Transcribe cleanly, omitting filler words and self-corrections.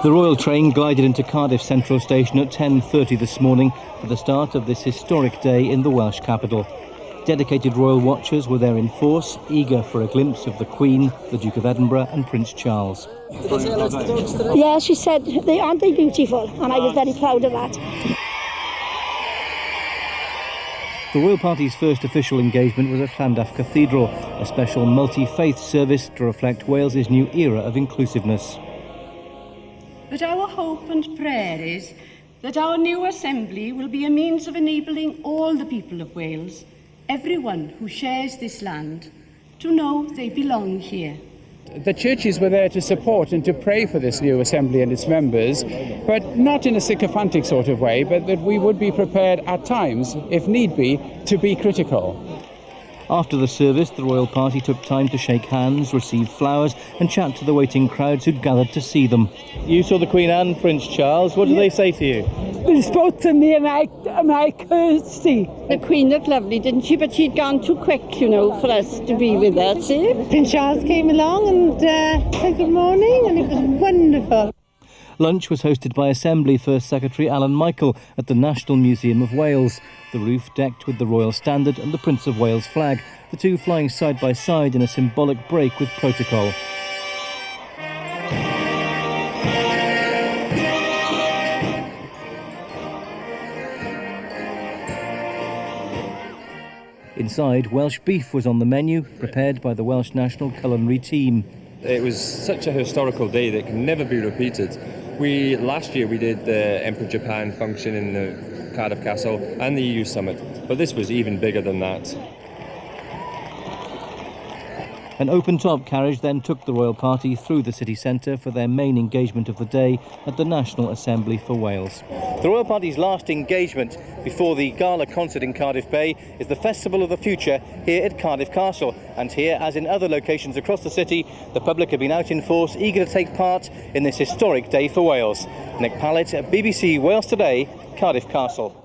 The royal train glided into Cardiff Central Station at 10:30 this morning for the start of this historic day in the Welsh capital. Dedicated royal watchers were there in force, eager for a glimpse of the Queen, the Duke of Edinburgh and Prince Charles. Yeah, she said, aren't they beautiful? And I was very proud of that. The royal party's first official engagement was at Llandaff Cathedral, a special multi-faith service to reflect Wales's new era of inclusiveness. But our hope and prayer is that our new assembly will be a means of enabling all the people of Wales, everyone who shares this land, to know they belong here. The churches were there to support and to pray for this new assembly and its members, but not in a sycophantic sort of way, but that we would be prepared at times, if need be, to be critical. After the service, the royal party took time to shake hands, receive flowers and chat to the waiting crowds who'd gathered to see them. You saw the Queen and Prince Charles. What did they say to you? They spoke to me and I cursed. The Queen looked lovely, didn't she? But she'd gone too quick, for us to be with her, see? Prince Charles came along and said good morning, and it was wonderful. Lunch was hosted by Assembly First Secretary Alan Michael at the National Museum of Wales. The roof decked with the Royal Standard and the Prince of Wales flag, the two flying side by side in a symbolic break with protocol. Inside, Welsh beef was on the menu, prepared by the Welsh National Culinary Team. It was such a historical day that can never be repeated. Last year we did the Emperor Japan function in the Cardiff Castle and the EU summit, but this was even bigger than that. An open-top carriage then took the royal party through the city centre for their main engagement of the day at the National Assembly for Wales. The royal party's last engagement before the gala concert in Cardiff Bay is the Festival of the Future here at Cardiff Castle. And here, as in other locations across the city, the public have been out in force, eager to take part in this historic day for Wales. Nick Pallett, BBC Wales Today, Cardiff Castle.